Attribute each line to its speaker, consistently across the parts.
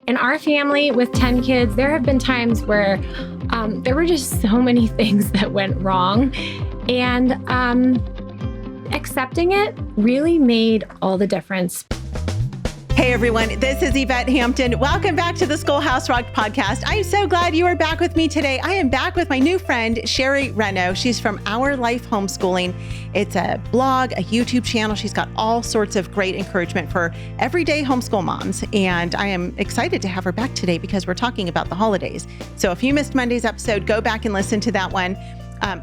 Speaker 1: In our family with 10 kids, there have been times where there were just so many things that went wrong. And accepting it really made all the difference.
Speaker 2: Hey everyone, this is Yvette Hampton. Welcome back to the Schoolhouse Rocked podcast. I'm so glad you are back with me today. I am back with my new friend, Sheri Renno. She's from Our Life Homeschooling. It's a blog, a YouTube channel. She's got all sorts of great encouragement for everyday homeschool moms. And I am excited to have her back today because we're talking about the holidays. So if you missed Monday's episode, go back and listen to that one.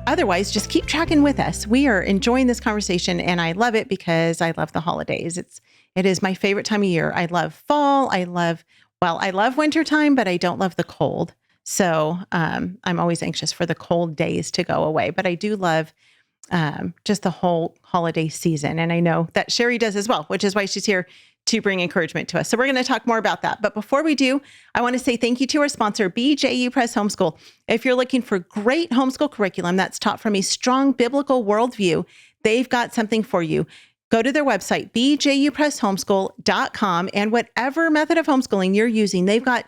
Speaker 2: Otherwise, just keep tracking with us. We are enjoying this conversation and I love it because I love the holidays. It is my favorite time of year. I love fall. I love wintertime, but I don't love the cold. So I'm always anxious for the cold days to go away. But I do love just the whole holiday season. And I know that Sheri does as well, which is why she's here to bring encouragement to us. So we're going to talk more about that. But before we do, I want to say thank you to our sponsor, BJU Press Homeschool. If you're looking for great homeschool curriculum that's taught from a strong biblical worldview, they've got something for you. Go to their website, bjupresshomeschool.com, and whatever method of homeschooling you're using, they've got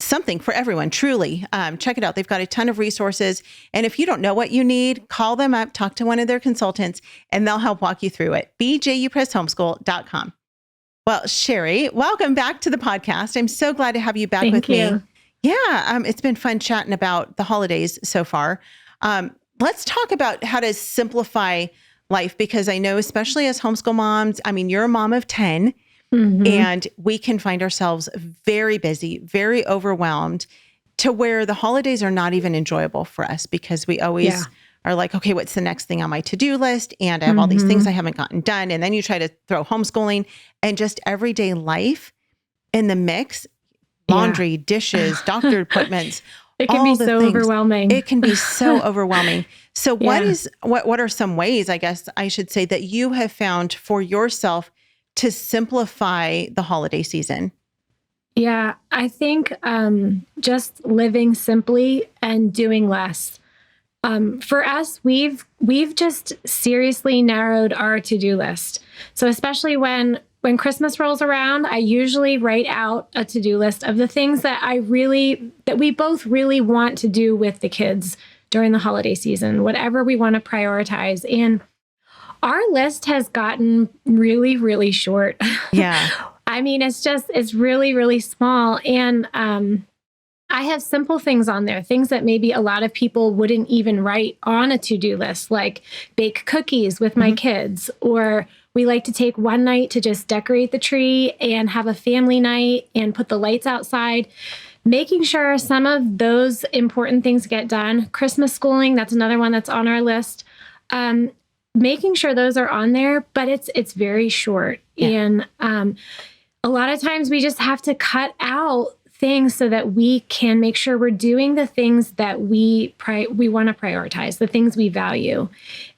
Speaker 2: something for everyone, truly. Check it out. They've got a ton of resources. And if you don't know what you need, call them up, talk to one of their consultants, and they'll help walk you through it. bjupresshomeschool.com. Well, Sheri, welcome back to the podcast. I'm so glad to have you back with me. Yeah, it's been fun chatting about the holidays so far. Let's talk about how to simplify life, because I know, especially as homeschool moms, I mean, you're a mom of 10, and we can find ourselves very busy, very overwhelmed to where the holidays are not even enjoyable for us because we always are like, okay, what's the next thing on my to-do list? And I have all these things I haven't gotten done. And then you try to throw homeschooling and just everyday life in the mix, laundry, dishes, doctor appointments.
Speaker 1: It can be so overwhelming.
Speaker 2: It can be so overwhelming. So what are some ways, I guess I should say, that you have found for yourself to simplify the holiday season?
Speaker 1: Yeah, I think just living simply and doing less. For us, we've just seriously narrowed our to-do list. So especially when Christmas rolls around, I usually write out a to-do list of the things that we both really want to do with the kids during the holiday season, whatever we want to prioritize. And our list has gotten really, really short.
Speaker 2: Yeah.
Speaker 1: I mean, it's really, really small. And I have simple things on there, things that maybe a lot of people wouldn't even write on a to-do list, like bake cookies with my kids, or we like to take one night to just decorate the tree and have a family night and put the lights outside, making sure some of those important things get done. Christmas schooling, that's another one that's on our list. Making sure those are on there, but it's very short. Yeah. And a lot of times we just have to cut out things so that we can make sure we're doing the things that we want to prioritize, the things we value.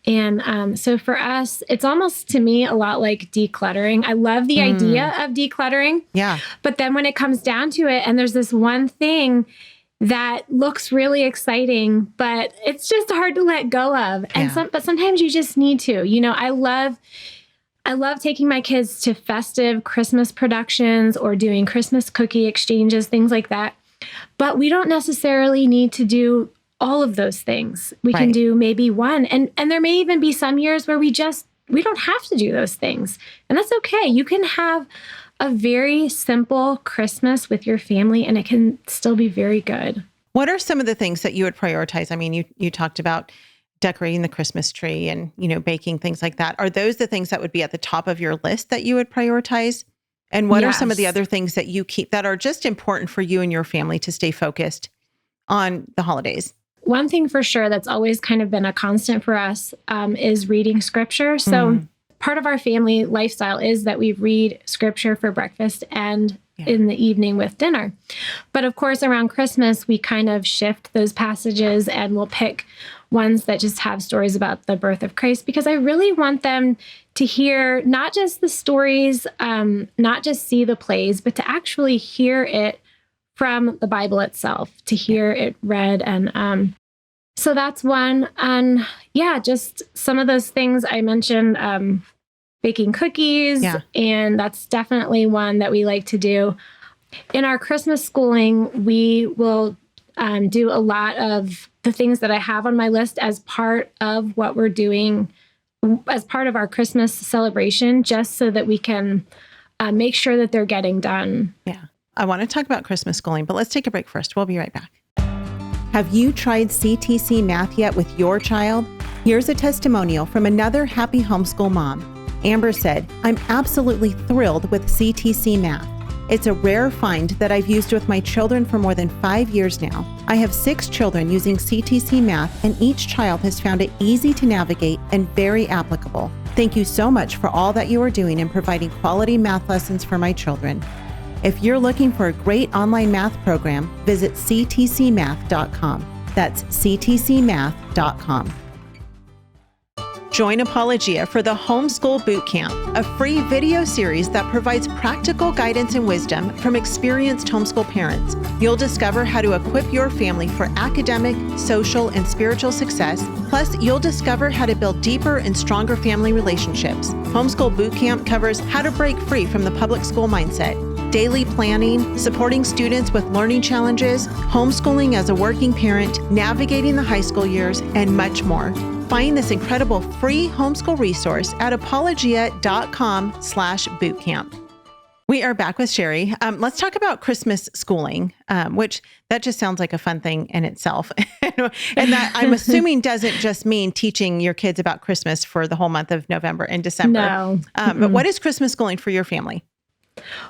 Speaker 1: And so for us, it's almost to me a lot like decluttering. I love the idea of decluttering. Yeah. But then when it comes down to it, and there's this one thing that looks really exciting, but it's just hard to let go of. And but sometimes you just need to. You know, I love taking my kids to festive Christmas productions or doing Christmas cookie exchanges, things like that. But we don't necessarily need to do all of those things. We can do maybe one. And there may even be some years where we don't have to do those things. And that's okay. You can have a very simple Christmas with your family and it can still be very good.
Speaker 2: What are some of the things that you would prioritize? I mean, you talked about decorating the Christmas tree and, baking, things like that. Are those the things that would be at the top of your list that you would prioritize? And what are some of the other things that you keep that are just important for you and your family to stay focused on the holidays?
Speaker 1: One thing for sure that's always kind of been a constant for us is reading scripture. So part of our family lifestyle is that we read scripture for breakfast and in the evening with dinner. But of course, around Christmas, we kind of shift those passages and we'll pick ones that just have stories about the birth of Christ, because I really want them to hear not just the stories, not just see the plays, but to actually hear it from the Bible itself, to hear it read. And so that's one. And just some of those things I mentioned, baking cookies. Yeah. And that's definitely one that we like to do. In our Christmas schooling, we will do a lot of the things that I have on my list as part of what we're doing as part of our Christmas celebration, just so that we can make sure that they're getting done.
Speaker 2: Yeah. I want to talk about Christmas schooling, but let's take a break first. We'll be right back. Have you tried CTC Math yet with your child? Here's a testimonial from another happy homeschool mom. Amber said, "I'm absolutely thrilled with CTC Math. It's a rare find that I've used with my children for more than 5 years now. I have 6 children using CTC Math, and each child has found it easy to navigate and very applicable. Thank you so much for all that you are doing in providing quality math lessons for my children." If you're looking for a great online math program, visit ctcmath.com. That's ctcmath.com. Join Apologia for the Homeschool Bootcamp, a free video series that provides practical guidance and wisdom from experienced homeschool parents. You'll discover how to equip your family for academic, social, and spiritual success. Plus, you'll discover how to build deeper and stronger family relationships. Homeschool Bootcamp covers how to break free from the public school mindset, daily planning, supporting students with learning challenges, homeschooling as a working parent, navigating the high school years, and much more. Find this incredible free homeschool resource at apologia.com/bootcamp. We are back with Sheri. Let's talk about Christmas schooling, which that just sounds like a fun thing in itself. And that I'm assuming doesn't just mean teaching your kids about Christmas for the whole month of November and December.
Speaker 1: No.
Speaker 2: But what is Christmas schooling for your family?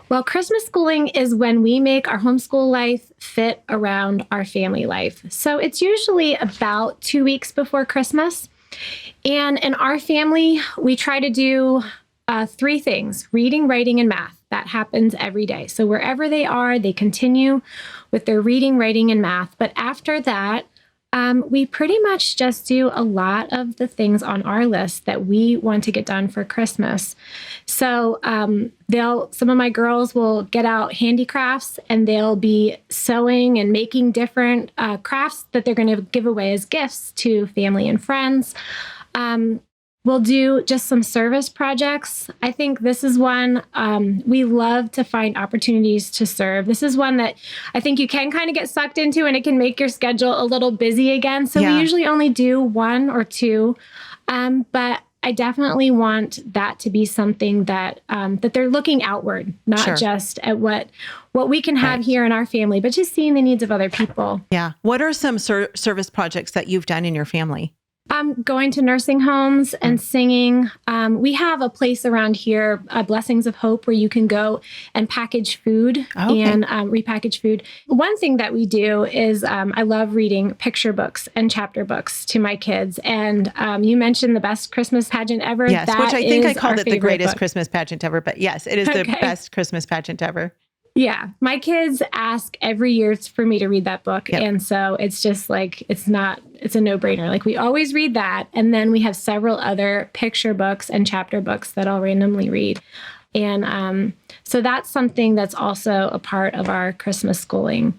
Speaker 1: Well, Christmas schooling is when we make our homeschool life fit around our family life. So it's usually about 2 weeks before Christmas. And in our family, we try to do 3 things: reading, writing, and math. That happens every day. So wherever they are, they continue with their reading, writing, and math. But after that, we pretty much just do a lot of the things on our list that we want to get done for Christmas. So some of my girls will get out handicrafts, and they'll be sewing and making different crafts that they're going to give away as gifts to family and friends. We'll do just some service projects. I think this is one we love to find opportunities to serve. This is one that I think you can kind of get sucked into, and it can make your schedule a little busy again. So we usually only do 1 or 2, but I definitely want that to be something that that they're looking outward, not just at what we can have here in our family, but just seeing the needs of other people.
Speaker 2: Yeah. What are some service projects that you've done in your family?
Speaker 1: Going to nursing homes and singing. We have a place around here, Blessings of Hope, where you can go and package food and repackage food. One thing that we do is I love reading picture books and chapter books to my kids. And you mentioned the best Christmas pageant ever.
Speaker 2: Yes,
Speaker 1: that
Speaker 2: which I think I called it the greatest
Speaker 1: book.
Speaker 2: Christmas pageant ever. But yes, it is the best Christmas pageant ever.
Speaker 1: Yeah. My kids ask every year for me to read that book. Yep. And so it's just like, it's a no-brainer. Like, we always read that. And then we have several other picture books and chapter books that I'll randomly read. And so that's something that's also a part of our Christmas schooling.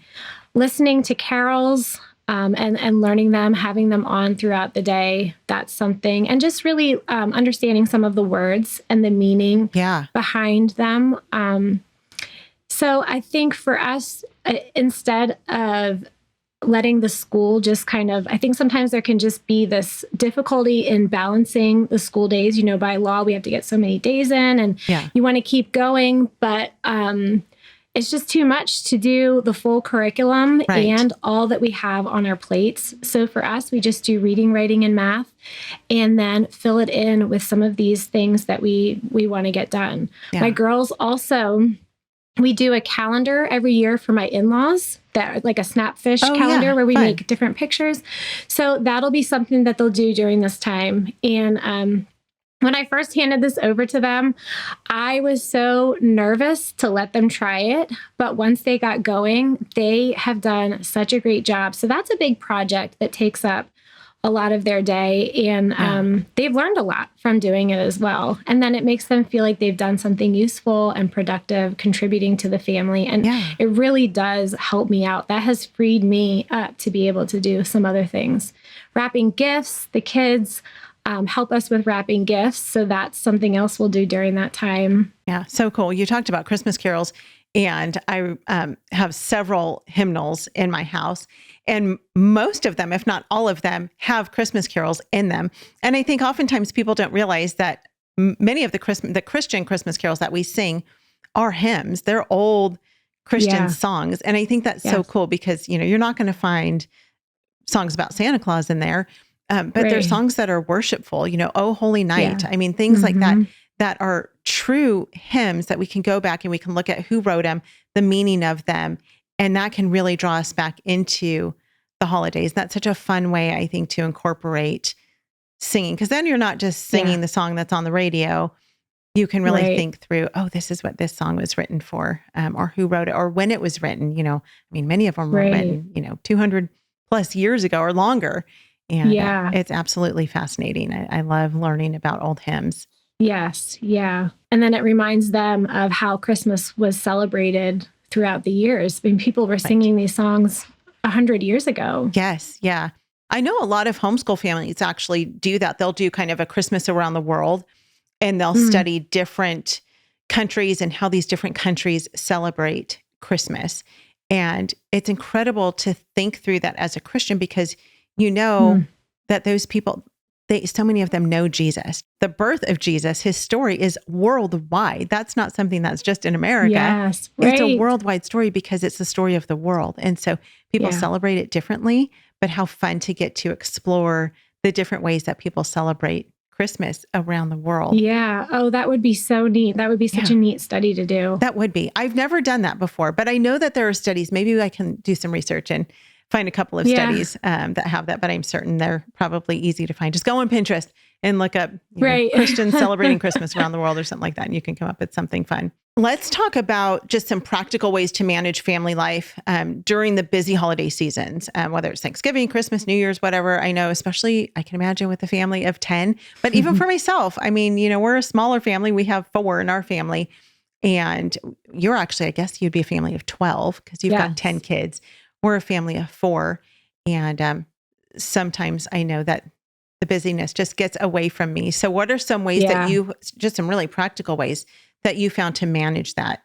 Speaker 1: Listening to carols and learning them, having them on throughout the day, that's something. And just really understanding some of the words and the meaning behind them. So I think for us, instead of letting the school just I think sometimes there can just be this difficulty in balancing the school days. You know, by law, we have to get so many days in, and you want to keep going, but it's just too much to do the full curriculum and all that we have on our plates. So for us, we just do reading, writing, and math, and then fill it in with some of these things that we want to get done. Yeah. My girls also... We do a calendar every year for my in-laws, that like a Snapfish calendar where we make different pictures. So that'll be something that they'll do during this time. And when I first handed this over to them, I was so nervous to let them try it. But once they got going, they have done such a great job. So that's a big project that takes up a lot of their day. And they've learned a lot from doing it as well. And then it makes them feel like they've done something useful and productive, contributing to the family. And it really does help me out. That has freed me up to be able to do some other things. Wrapping gifts, the kids help us with wrapping gifts. So that's something else we'll do during that time.
Speaker 2: Yeah, so cool. You talked about Christmas carols. And I have several hymnals in my house, and most of them, if not all of them, have Christmas carols in them. And I think oftentimes people don't realize that many of the Christian Christmas carols that we sing are hymns. They're old Christian songs. And I think that's so cool because, you're not going to find songs about Santa Claus in there, but there's songs that are worshipful, Oh Holy Night. I mean, things like that are true hymns that we can go back and we can look at who wrote them, the meaning of them, and that can really draw us back into the holidays. That's such a fun way, I think, to incorporate singing, because then you're not just singing the song that's on the radio. You can really think through, oh, this is what this song was written for, or who wrote it, or when it was written. Many of them were written, 200 plus years ago or longer. And it's absolutely fascinating. I love learning about old hymns.
Speaker 1: Yes. Yeah. And then it reminds them of how Christmas was celebrated throughout the years. I mean, people were singing these songs 100 years ago.
Speaker 2: Yes. Yeah. I know a lot of homeschool families actually do that. They'll do kind of a Christmas around the world, and they'll study different countries and how these different countries celebrate Christmas. And it's incredible to think through that as a Christian, because that those people, so many of them know Jesus. The birth of Jesus, his story is worldwide. That's not something that's just in America.
Speaker 1: Yes,
Speaker 2: It's a worldwide story because it's the story of the world. And so people celebrate it differently, but how fun to get to explore the different ways that people celebrate Christmas around the world.
Speaker 1: Yeah. Oh, that would be so neat. That would be such a neat study to do.
Speaker 2: That would be. I've never done that before, but I know that there are studies. Maybe I can do some research and find a couple of studies that have that, but I'm certain they're probably easy to find. Just go on Pinterest and look up Christians celebrating Christmas around the world or something like that, and you can come up with something fun. Let's talk about just some practical ways to manage family life during the busy holiday seasons, whether it's Thanksgiving, Christmas, New Year's, whatever. I know, especially I can imagine with a family of 10, but even for myself, I mean, we're a smaller family. We have 4 in our family, and you're actually, I guess you'd be a family of 12 because you've got 10 kids. We're a family of 4. And sometimes I know that the busyness just gets away from me. So what are some ways that just some really practical ways that you found to manage that?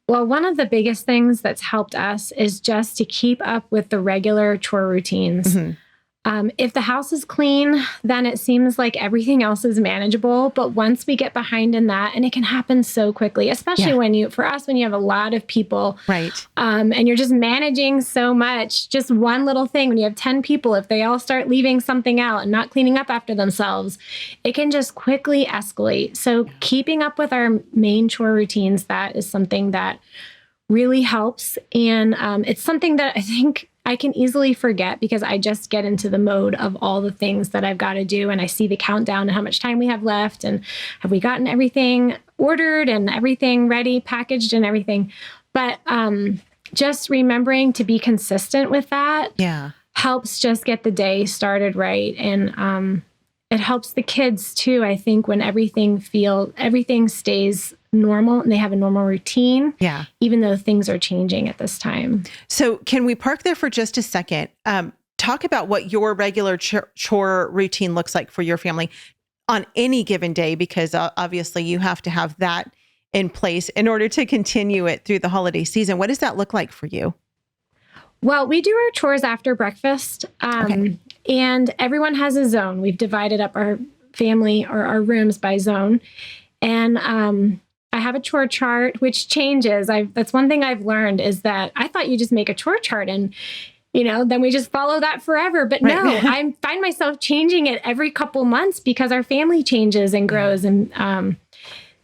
Speaker 1: Well, one of the biggest things that's helped us is just to keep up with the regular chore routines. If the house is clean, then it seems like everything else is manageable. But once we get behind in that, and it can happen so quickly, especially when you have a lot of people, and you're just managing so much, just one little thing, when you have 10 people, if they all start leaving something out and not cleaning up after themselves, it can just quickly escalate. So keeping up with our main chore routines, that is something that really helps. And it's something that I think I can easily forget because I just get into the mode of all the things that I've got to do. And I see the countdown and how much time we have left. And have we gotten everything ordered and everything ready, packaged and everything. But just remembering to be consistent with that helps just get the day started right. And it helps the kids too, I think, when everything stays normal and they have a normal routine, even though things are changing at this time.
Speaker 2: So can we park there for just a second? Talk about what your regular chore routine looks like for your family on any given day, because obviously you have to have that in place in order to continue it through the holiday season. What does that look like for you?
Speaker 1: Well, we do our chores after breakfast, and everyone has a zone. We've divided up our family or our rooms by zone. And I have a chore chart, which changes. That's one thing I've learned is that I thought you just make a chore chart and, then we just follow that forever. But no, I find myself changing it every couple months because our family changes and grows. And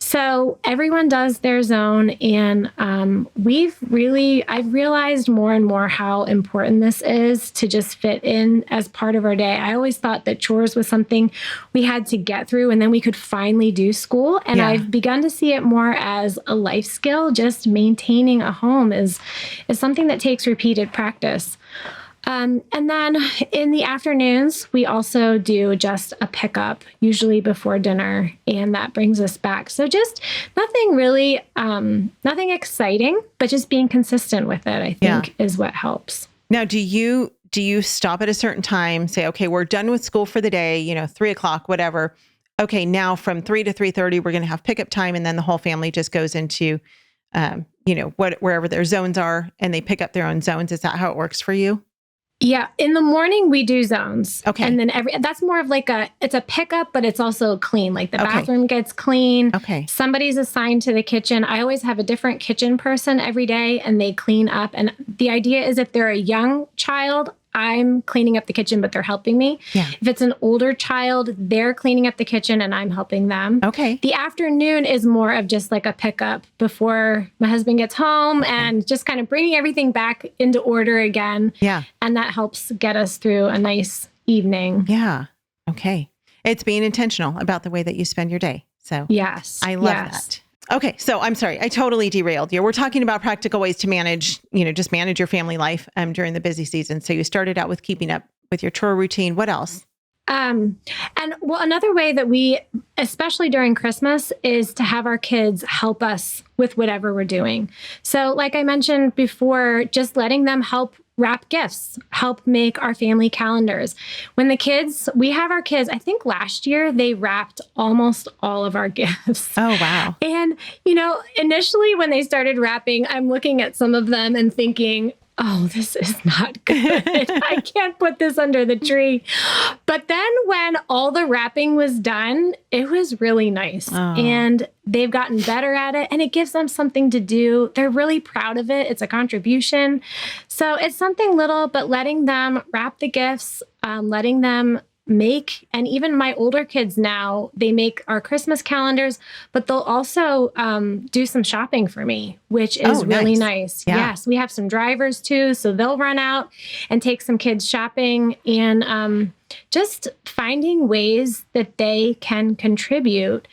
Speaker 1: so everyone does their zone. And I've realized more and more how important this is to just fit in as part of our day. I always thought that chores was something we had to get through and then we could finally do school. And I've begun to see it more as a life skill. Just maintaining a home is something that takes repeated practice. And then in the afternoons, we also do just a pickup, usually before dinner, and that brings us back. So just nothing really, nothing exciting, but just being consistent with it, I think, is what helps.
Speaker 2: Now, do you stop at a certain time, say, okay, we're done with school for the day, 3:00, whatever. Okay, now from 3 to 3:30, we're going to have pickup time, and then the whole family just goes into wherever their zones are, and they pick up their own zones. Is that how it works for you?
Speaker 1: Yeah. In the morning, we do zones.
Speaker 2: Okay.
Speaker 1: And then that's more of like it's a pickup, but it's also clean. Like the bathroom gets clean.
Speaker 2: Okay.
Speaker 1: Somebody's assigned to the kitchen. I always have a different kitchen person every day, and they clean up. And the idea is if they're a young child, I'm cleaning up the kitchen, but they're helping me.
Speaker 2: Yeah.
Speaker 1: If it's an older child, they're cleaning up the kitchen and I'm helping them.
Speaker 2: Okay.
Speaker 1: The afternoon is more of just like a pickup before my husband gets home and just kind of bringing everything back into order again.
Speaker 2: Yeah.
Speaker 1: And that helps get us through a nice evening.
Speaker 2: Yeah. Okay. It's being intentional about the way that you spend your day. So
Speaker 1: yes,
Speaker 2: I love that. Okay. So I'm sorry, I totally derailed you. We're talking about practical ways to manage, just manage your family life during the busy season. So you started out with keeping up with your chore routine. What else?
Speaker 1: Another way that we, especially during Christmas, is to have our kids help us with whatever we're doing. So like I mentioned before, just letting them help wrap gifts, help make our family calendars. We have our kids, I think last year, they wrapped almost all of our gifts.
Speaker 2: Oh, wow.
Speaker 1: And, initially when they started wrapping, I'm looking at some of them and thinking, oh, this is not good. I can't put this under the tree. But then when all the wrapping was done, it was really nice. Oh. And they've gotten better at it, and it gives them something to do. They're really proud of it. It's a contribution. So it's something little, but letting them wrap the gifts, letting them make, and even my older kids now, they make our Christmas calendars, but they'll also do some shopping for me, which is really nice.
Speaker 2: Yeah.
Speaker 1: Yes, we have some drivers too, so they'll run out and take some kids shopping, and just finding ways that they can contribute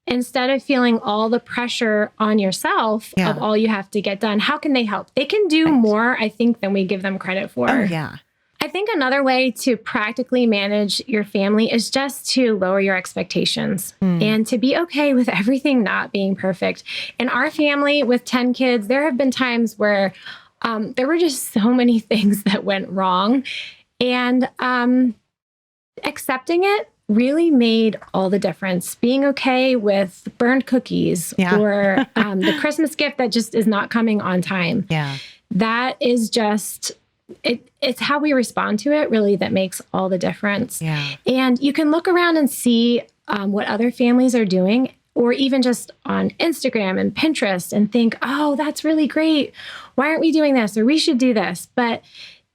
Speaker 1: instead of feeling all the pressure on yourself of all you have to get done. How can they help? They can do more, I think, than we give them credit for.
Speaker 2: Oh, yeah.
Speaker 1: I think another way to practically manage your family is just to lower your expectations and to be okay with everything not being perfect. In our family with 10 kids, there have been times where there were just so many things that went wrong, and accepting it really made all the difference. Being okay with burned cookies or the Christmas gift that just is not coming on time.
Speaker 2: Yeah.
Speaker 1: That is just... It's how we respond to it really that makes all the difference.
Speaker 2: Yeah.
Speaker 1: And you can look around and see what other families are doing, or even just on Instagram and Pinterest, and think, oh, that's really great. Why aren't we doing this? Or we should do this. But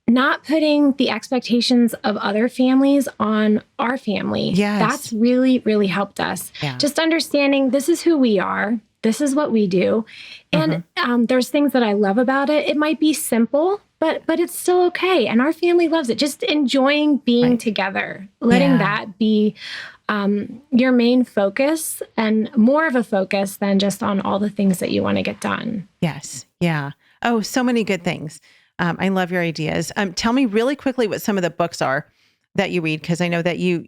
Speaker 1: not putting the expectations of other families on our family.
Speaker 2: Yes.
Speaker 1: That's really, really helped us. Yeah. Just understanding this is who we are. This is what we do. And there's things that I love about it. It might be simple, but it's still okay. And our family loves it. Just enjoying being together, letting that be your main focus, and more of a focus than just on all the things that you want to get done.
Speaker 2: Yes. Yeah. Oh, so many good things. I love your ideas. Tell me really quickly what some of the books are that you read, because I know that you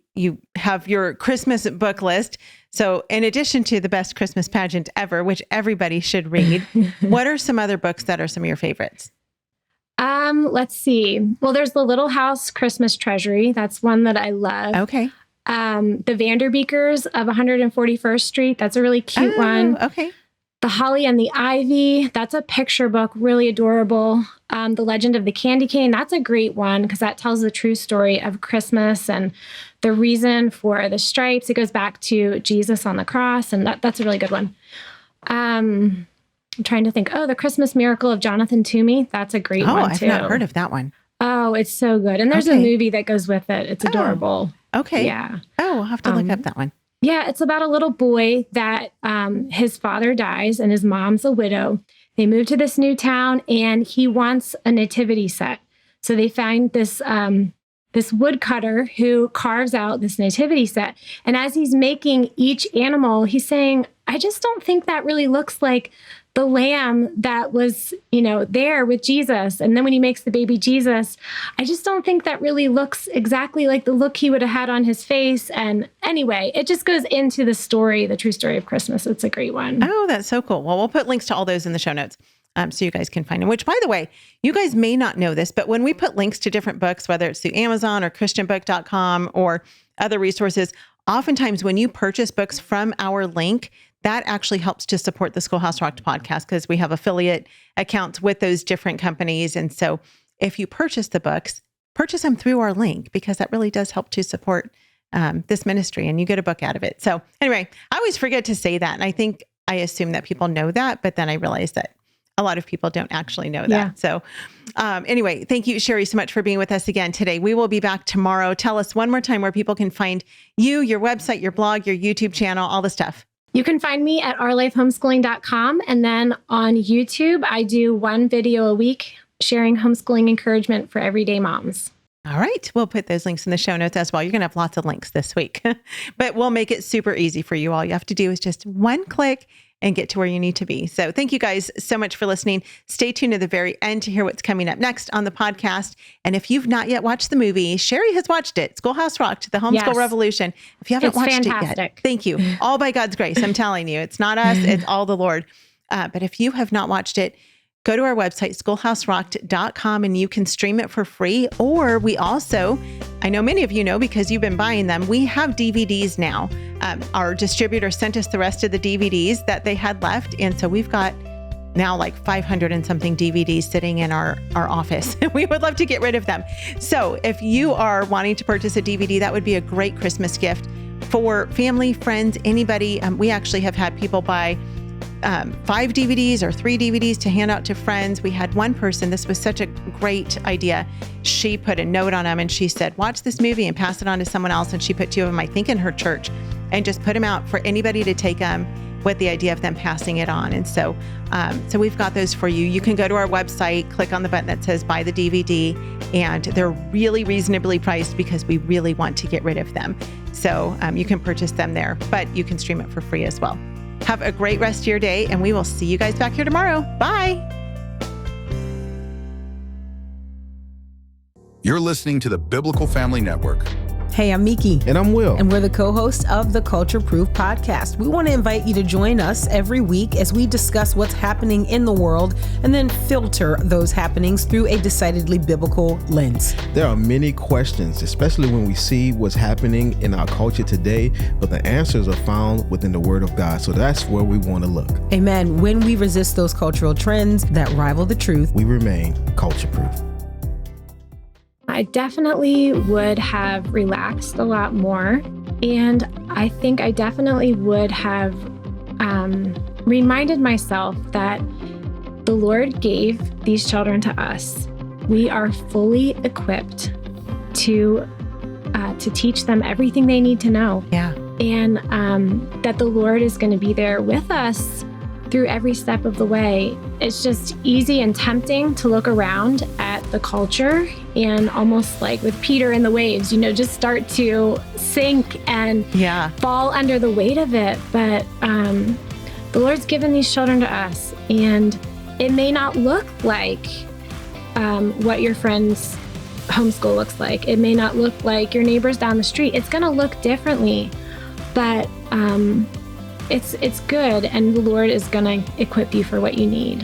Speaker 2: have your Christmas book list. So in addition to The Best Christmas Pageant Ever, which everybody should read, what are some other books that are some of your favorites?
Speaker 1: Let's see. Well, there's The Little House Christmas Treasury. That's one that I love.
Speaker 2: Okay.
Speaker 1: The Vanderbeekers of 141st Street. That's a really cute one.
Speaker 2: Okay.
Speaker 1: The Holly and the Ivy. That's a picture book, really adorable. The Legend of the Candy Cane. That's a great one because that tells the true story of Christmas and the reason for the stripes. It goes back to Jesus on the cross, and that's a really good one. I'm trying to think. Oh, The Christmas Miracle of Jonathan Toomey. That's a great one too.
Speaker 2: I've not heard of that one.
Speaker 1: Oh, it's so good. And there's a movie that goes with it. It's adorable.
Speaker 2: Okay.
Speaker 1: Yeah.
Speaker 2: Oh, I'll have to look up that one.
Speaker 1: Yeah, it's about a little boy that his father dies and his mom's a widow. They move to this new town and he wants a nativity set. So they find this woodcutter who carves out this nativity set. And as he's making each animal, he's saying, I just don't think that really looks like the lamb that was, there with Jesus. And then when he makes the baby Jesus, I just don't think that really looks exactly like the look he would have had on his face. And anyway, it just goes into the story, the true story of Christmas. It's a great one.
Speaker 2: Oh, that's so cool. Well, we'll put links to all those in the show notes so you guys can find them, which, by the way, you guys may not know this, but when we put links to different books, whether it's through Amazon or christianbook.com or other resources, oftentimes when you purchase books from our link, that actually helps to support the Schoolhouse Rocked podcast because we have affiliate accounts with those different companies. And so if you purchase the books, purchase them through our link because that really does help to support this ministry and you get a book out of it. So anyway, I always forget to say that. And I assume that people know that, but then I realize that a lot of people don't actually know that.
Speaker 1: Yeah.
Speaker 2: So anyway, thank you, Sheri, so much for being with us again today. We will be back tomorrow. Tell us one more time where people can find you, your website, your blog, your YouTube channel, all the stuff.
Speaker 1: You can find me at ourlifehomeschooling.com. And then on YouTube, I do one video a week sharing homeschooling encouragement for everyday moms.
Speaker 2: All right. We'll put those links in the show notes as well. You're going to have lots of links this week, but we'll make it super easy for you. All you have to do is just one click and get to where you need to be. So thank you guys so much for listening. Stay tuned to the very end to hear what's coming up next on the podcast. And if you've not yet watched the movie, Sheri has watched it. Schoolhouse Rocked, the Homeschool Revolution. If you haven't watched it yet, thank you. All by God's grace. I'm telling you, it's not us, it's all the Lord. But if you have not watched it, go to our website, schoolhouserocked.com, and you can stream it for free. Or we also, I know many of you know because you've been buying them, we have DVDs now. Our distributor sent us the rest of the DVDs that they had left. And so we've got now like 500 and something DVDs sitting in our office. We would love to get rid of them. So if you are wanting to purchase a DVD, that would be a great Christmas gift for family, friends, anybody. We actually have had people buy 5 DVDs or 3 DVDs to hand out to friends. We had one person, this was such a great idea. She put a note on them and she said, watch this movie and pass it on to someone else. And she put 2 of them, I think, in her church and just put them out for anybody to take them with the idea of them passing it on. And so we've got those for you. You can go to our website, click on the button that says buy the DVD, and they're really reasonably priced because we really want to get rid of them. So you can purchase them there, but you can stream it for free as well. Have a great rest of your day, and we will see you guys back here tomorrow. Bye.
Speaker 3: You're listening to the Biblical Family Network.
Speaker 4: Hey, I'm Miki.
Speaker 5: And I'm Will.
Speaker 4: And we're the co-hosts of the Culture Proof podcast. We want to invite you to join us every week as we discuss what's happening in the world and then filter those happenings through a decidedly biblical lens.
Speaker 5: There are many questions, especially when we see what's happening in our culture today, but the answers are found within the Word of God. So that's where we want to look.
Speaker 4: Amen. When we resist those cultural trends that rival the truth,
Speaker 5: we remain culture proof.
Speaker 1: I definitely would have relaxed a lot more. And I think I definitely would have reminded myself that the Lord gave these children to us. We are fully equipped to teach them everything they need to know.
Speaker 2: Yeah.
Speaker 1: And that the Lord is going to be there with us through every step of the way. It's just easy and tempting to look around at the culture and almost like with Peter and the waves, just start to sink and fall under the weight of it. But the Lord's given these children to us, and it may not look like what your friend's homeschool looks like. It may not look like your neighbors down the street. It's going to look differently, but it's good, and the Lord is going to equip you for what you need.